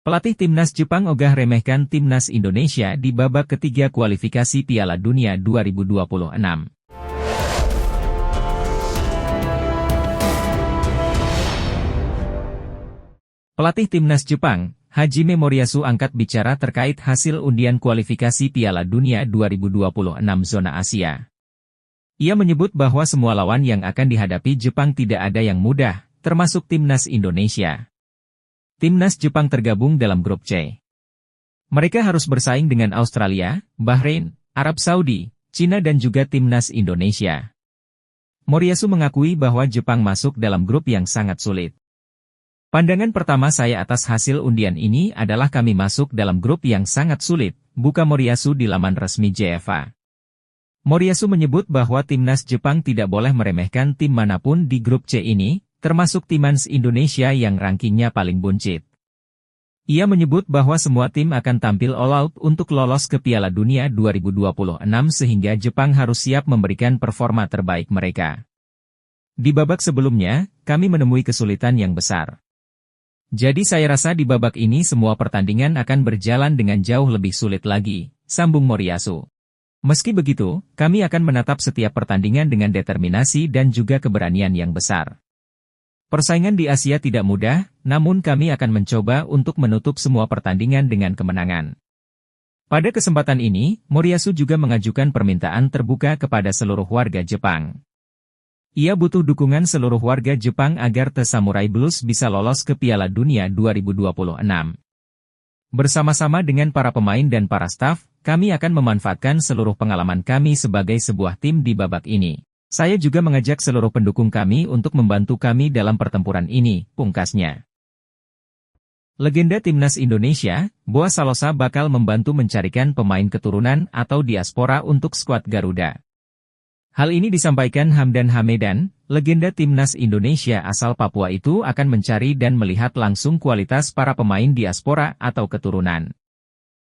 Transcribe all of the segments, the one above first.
Pelatih timnas Jepang ogah remehkan timnas Indonesia di babak ketiga kualifikasi Piala Dunia 2026. Pelatih timnas Jepang, Hajime Moriyasu angkat bicara terkait hasil undian kualifikasi Piala Dunia 2026 zona Asia. Ia menyebut bahwa semua lawan yang akan dihadapi Jepang tidak ada yang mudah, termasuk timnas Indonesia. Timnas Jepang tergabung dalam grup C. Mereka harus bersaing dengan Australia, Bahrain, Arab Saudi, Cina dan juga timnas Indonesia. Moriyasu mengakui bahwa Jepang masuk dalam grup yang sangat sulit. Pandangan pertama saya atas hasil undian ini adalah kami masuk dalam grup yang sangat sulit, buka Moriyasu di laman resmi JFA. Moriyasu menyebut bahwa timnas Jepang tidak boleh meremehkan tim manapun di grup C ini, termasuk timnas Indonesia yang rankingnya paling buncit. Ia menyebut bahwa semua tim akan tampil all out untuk lolos ke Piala Dunia 2026 sehingga Jepang harus siap memberikan performa terbaik mereka. Di babak sebelumnya, kami menemui kesulitan yang besar. Jadi saya rasa di babak ini semua pertandingan akan berjalan dengan jauh lebih sulit lagi, sambung Moriyasu. Meski begitu, kami akan menatap setiap pertandingan dengan determinasi dan juga keberanian yang besar. Persaingan di Asia tidak mudah, namun kami akan mencoba untuk menutup semua pertandingan dengan kemenangan. Pada kesempatan ini, Moriyasu juga mengajukan permintaan terbuka kepada seluruh warga Jepang. Ia butuh dukungan seluruh warga Jepang agar The Samurai Blues bisa lolos ke Piala Dunia 2026. Bersama-sama dengan para pemain dan para staf, kami akan memanfaatkan seluruh pengalaman kami sebagai sebuah tim di babak ini. Saya juga mengajak seluruh pendukung kami untuk membantu kami dalam pertempuran ini, pungkasnya. Legenda timnas Indonesia, Boa Salosa bakal membantu mencarikan pemain keturunan atau diaspora untuk skuad Garuda. Hal ini disampaikan Hamdan Hamedan, legenda timnas Indonesia asal Papua itu akan mencari dan melihat langsung kualitas para pemain diaspora atau keturunan.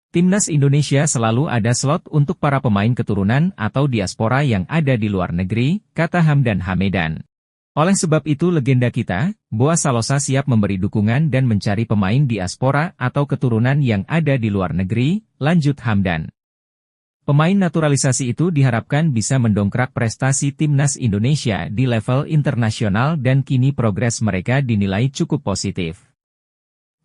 Timnas Indonesia selalu ada slot untuk para pemain keturunan atau diaspora yang ada di luar negeri, kata Hamdan Hamedan. Oleh sebab itu legenda kita, Boa Salosa siap memberi dukungan dan mencari pemain diaspora atau keturunan yang ada di luar negeri, lanjut Hamdan. Pemain naturalisasi itu diharapkan bisa mendongkrak prestasi timnas Indonesia di level internasional dan kini progres mereka dinilai cukup positif.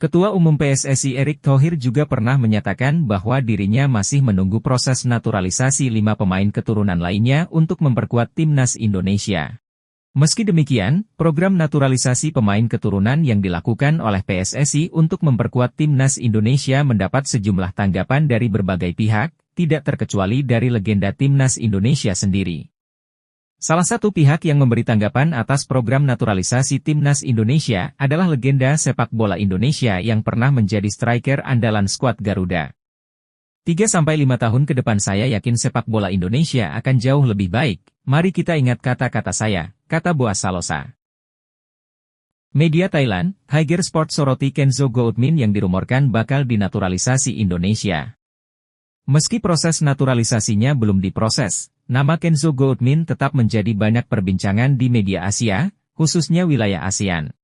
Ketua Umum PSSI Erick Thohir juga pernah menyatakan bahwa dirinya masih menunggu proses naturalisasi 5 pemain keturunan lainnya untuk memperkuat timnas Indonesia. Meski demikian, program naturalisasi pemain keturunan yang dilakukan oleh PSSI untuk memperkuat timnas Indonesia mendapat sejumlah tanggapan dari berbagai pihak, tidak terkecuali dari legenda timnas Indonesia sendiri. Salah satu pihak yang memberi tanggapan atas program naturalisasi timnas Indonesia adalah legenda sepak bola Indonesia yang pernah menjadi striker andalan skuad Garuda. 3-5 tahun ke depan saya yakin sepak bola Indonesia akan jauh lebih baik, mari kita ingat kata-kata saya, kata Boa Salosa. Media Thailand, Hager Sport soroti Kenzo Goutmin yang dirumorkan bakal dinaturalisasi Indonesia. Meski proses naturalisasinya belum diproses, nama Kenzo Goutmin tetap menjadi banyak perbincangan di media Asia, khususnya wilayah ASEAN.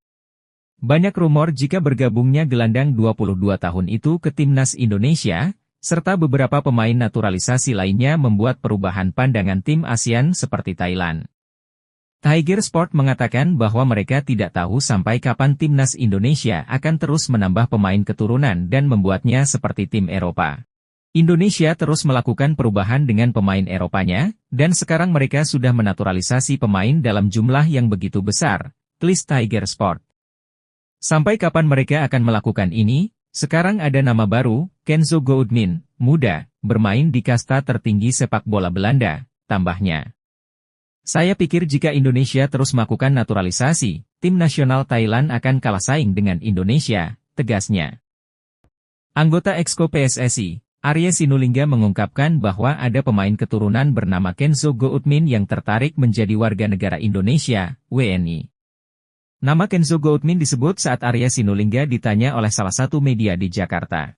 Banyak rumor jika bergabungnya gelandang 22 tahun itu ke timnas Indonesia, serta beberapa pemain naturalisasi lainnya membuat perubahan pandangan tim ASEAN seperti Thailand. Tiger Sport mengatakan bahwa mereka tidak tahu sampai kapan timnas Indonesia akan terus menambah pemain keturunan dan membuatnya seperti tim Eropa. Indonesia terus melakukan perubahan dengan pemain Eropanya, dan sekarang mereka sudah menaturalisasi pemain dalam jumlah yang begitu besar, tulis Tiger Sport. Sampai kapan mereka akan melakukan ini? Sekarang ada nama baru, Kenzo Goutmin, muda, bermain di kasta tertinggi sepak bola Belanda, tambahnya. Saya pikir jika Indonesia terus melakukan naturalisasi, tim nasional Thailand akan kalah saing dengan Indonesia, tegasnya. Anggota Exco PSSI, Arya Sinulinga mengungkapkan bahwa ada pemain keturunan bernama Kenzo Goutmin yang tertarik menjadi warga negara Indonesia, WNI. Nama Kenzo Goutmin disebut saat Arya Sinulinga ditanya oleh salah satu media di Jakarta.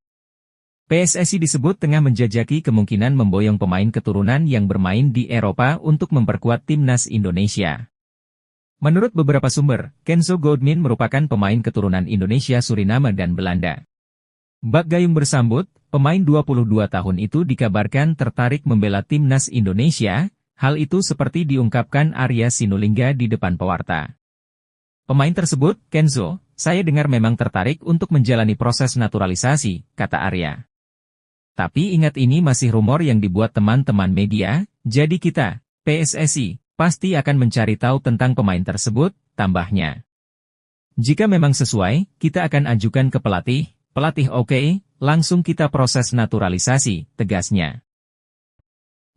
PSSI disebut tengah menjajaki kemungkinan memboyong pemain keturunan yang bermain di Eropa untuk memperkuat timnas Indonesia. Menurut beberapa sumber, Kenzo Goutmin merupakan pemain keturunan Indonesia, Suriname dan Belanda. Bak Gayung bersambut, pemain 22 tahun itu dikabarkan tertarik membela timnas Indonesia, hal itu seperti diungkapkan Arya Sinulinga di depan pewarta. Pemain tersebut, Kenzo, saya dengar memang tertarik untuk menjalani proses naturalisasi, kata Arya. Tapi ingat ini masih rumor yang dibuat teman-teman media, jadi kita, PSSI, pasti akan mencari tahu tentang pemain tersebut, tambahnya. Jika memang sesuai, kita akan ajukan ke pelatih oke, langsung kita proses naturalisasi, tegasnya.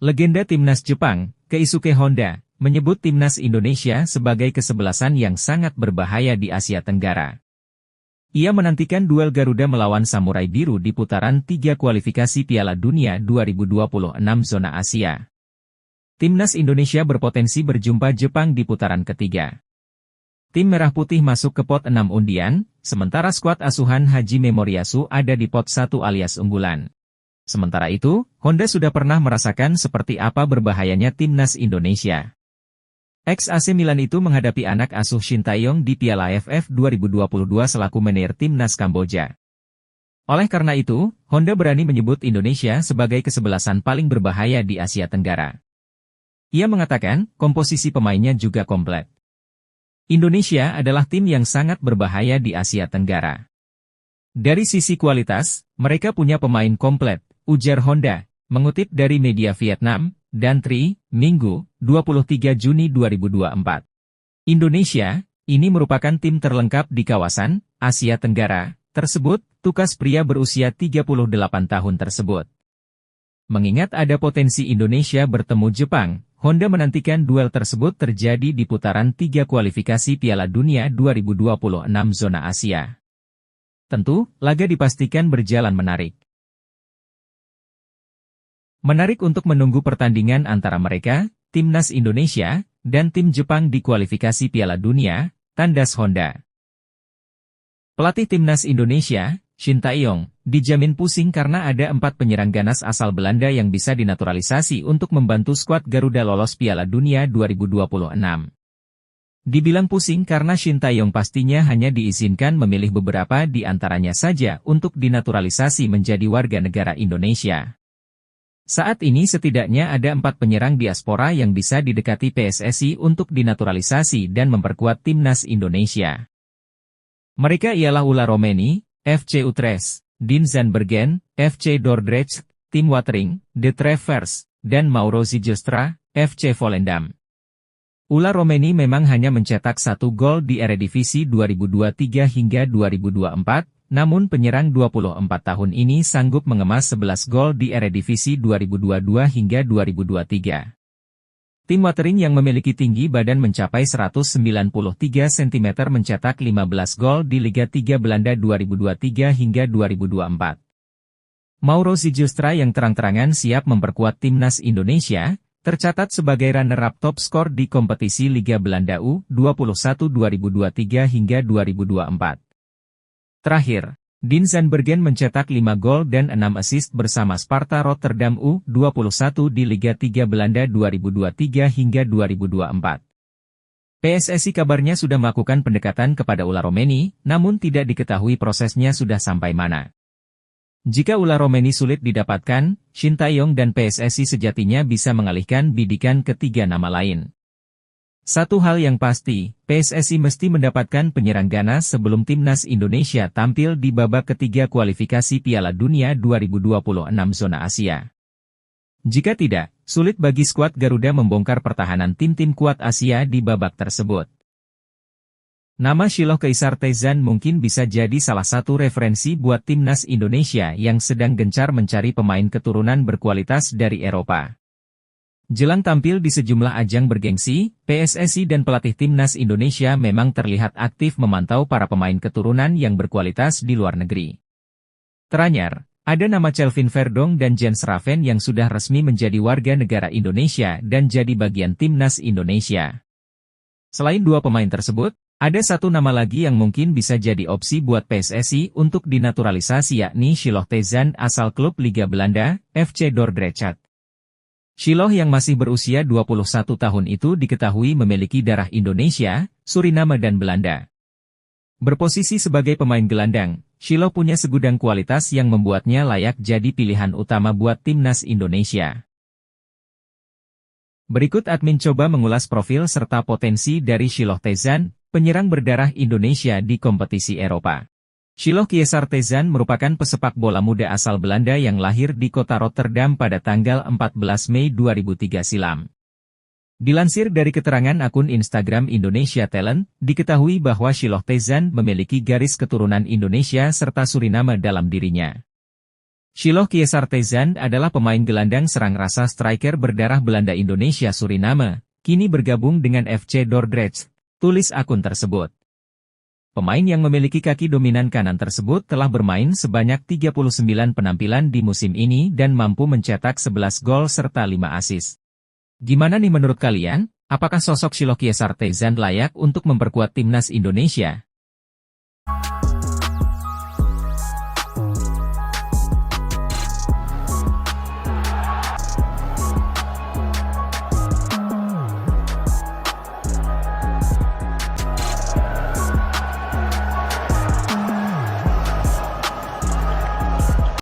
Legenda timnas Jepang, Keisuke Honda, menyebut timnas Indonesia sebagai kesebelasan yang sangat berbahaya di Asia Tenggara. Ia menantikan duel Garuda melawan Samurai Biru di putaran 3 kualifikasi Piala Dunia 2026 zona Asia. Timnas Indonesia berpotensi berjumpa Jepang di putaran ketiga. Tim Merah Putih masuk ke pot 6 undian, sementara skuad asuhan Haji Memoriasu ada di pot 1 alias unggulan. Sementara itu, Honda sudah pernah merasakan seperti apa berbahayanya timnas Indonesia. Ex-AC Milan itu menghadapi anak asuh Shin Tae-yong di Piala AFF 2022 selaku manajer timnas Kamboja. Oleh karena itu, Honda berani menyebut Indonesia sebagai kesebelasan paling berbahaya di Asia Tenggara. Ia mengatakan, komposisi pemainnya juga komplit. Indonesia adalah tim yang sangat berbahaya di Asia Tenggara. Dari sisi kualitas, mereka punya pemain komplit, ujar Honda, mengutip dari media Vietnam, dan Tri, Minggu, 23 Juni 2024. Indonesia, ini merupakan tim terlengkap di kawasan Asia Tenggara tersebut, tukas pria berusia 38 tahun tersebut. Mengingat ada potensi Indonesia bertemu Jepang, Honda menantikan duel tersebut terjadi di putaran 3 kualifikasi Piala Dunia 2026 zona Asia. Tentu, laga dipastikan berjalan menarik. Menarik untuk menunggu pertandingan antara mereka, timnas Indonesia, dan tim Jepang di kualifikasi Piala Dunia, tandas Honda. Pelatih timnas Indonesia, Shin Tae-yong, dijamin pusing karena ada 4 penyerang ganas asal Belanda yang bisa dinaturalisasi untuk membantu skuad Garuda lolos Piala Dunia 2026. Dibilang pusing karena Shin Tae-yong pastinya hanya diizinkan memilih beberapa di antaranya saja untuk dinaturalisasi menjadi warga negara Indonesia. Saat ini setidaknya ada 4 penyerang diaspora yang bisa didekati PSSI untuk dinaturalisasi dan memperkuat timnas Indonesia. Mereka ialah Ulla Romeni, FC Utrecht, Dean Zandbergen, FC Dordrecht, Tim Watering, De Travers, dan Mauro Zijlstra, FC Volendam. Ulla Romeni memang hanya mencetak 1 gol di Eredivisie 2023 hingga 2024, namun penyerang 24 tahun ini sanggup mengemas 11 gol di Eredivisie 2022 hingga 2023. Tim Watering yang memiliki tinggi badan mencapai 193 cm mencetak 15 gol di Liga 3 Belanda 2023 hingga 2024. Mauro Zijlstra yang terang-terangan siap memperkuat timnas Indonesia, tercatat sebagai runner-up top skor di kompetisi Liga Belanda U21 2023 hingga 2024. Terakhir, Dean Zandbergen mencetak 5 gol dan 6 assist bersama Sparta Rotterdam U21 di Liga 3 Belanda 2023 hingga 2024. PSSI kabarnya sudah melakukan pendekatan kepada Ulla Romeni, namun tidak diketahui prosesnya sudah sampai mana. Jika Ulla Romeni sulit didapatkan, Shin Tae-yong dan PSSI sejatinya bisa mengalihkan bidikan ke 3 nama lain. Satu hal yang pasti, PSSI mesti mendapatkan penyerang ganas sebelum timnas Indonesia tampil di babak ketiga kualifikasi Piala Dunia 2026 zona Asia. Jika tidak, sulit bagi skuad Garuda membongkar pertahanan tim-tim kuat Asia di babak tersebut. Nama Shiloh Caesar Tezan mungkin bisa jadi salah satu referensi buat timnas Indonesia yang sedang gencar mencari pemain keturunan berkualitas dari Eropa. Jelang tampil di sejumlah ajang bergengsi, PSSI dan pelatih timnas Indonesia memang terlihat aktif memantau para pemain keturunan yang berkualitas di luar negeri. Teranyar, ada nama Kelvin Verdong dan Jens Raven yang sudah resmi menjadi warga negara Indonesia dan jadi bagian timnas Indonesia. Selain 2 pemain tersebut, ada 1 nama lagi yang mungkin bisa jadi opsi buat PSSI untuk dinaturalisasi yakni Shiloh Tezan asal klub Liga Belanda, FC Dordrecht. Shiloh yang masih berusia 21 tahun itu diketahui memiliki darah Indonesia, Suriname dan Belanda. Berposisi sebagai pemain gelandang, Shiloh punya segudang kualitas yang membuatnya layak jadi pilihan utama buat timnas Indonesia. Berikut admin coba mengulas profil serta potensi dari Shiloh Tezan, penyerang berdarah Indonesia di kompetisi Eropa. Shiloh Kiesaar-Tezan merupakan pesepak bola muda asal Belanda yang lahir di kota Rotterdam pada tanggal 14 Mei 2003 silam. Dilansir dari keterangan akun Instagram Indonesia Talent, diketahui bahwa Shiloh Tezan memiliki garis keturunan Indonesia serta Suriname dalam dirinya. Shiloh Kiesaar-Tezan adalah pemain gelandang serang rasa striker berdarah Belanda Indonesia Suriname, kini bergabung dengan FC Dordrecht, tulis akun tersebut. Pemain yang memiliki kaki dominan kanan tersebut telah bermain sebanyak 39 penampilan di musim ini dan mampu mencetak 11 gol serta 5 assist. Gimana nih menurut kalian? Apakah sosok Shiloh Kiesaar-Tezan layak untuk memperkuat timnas Indonesia?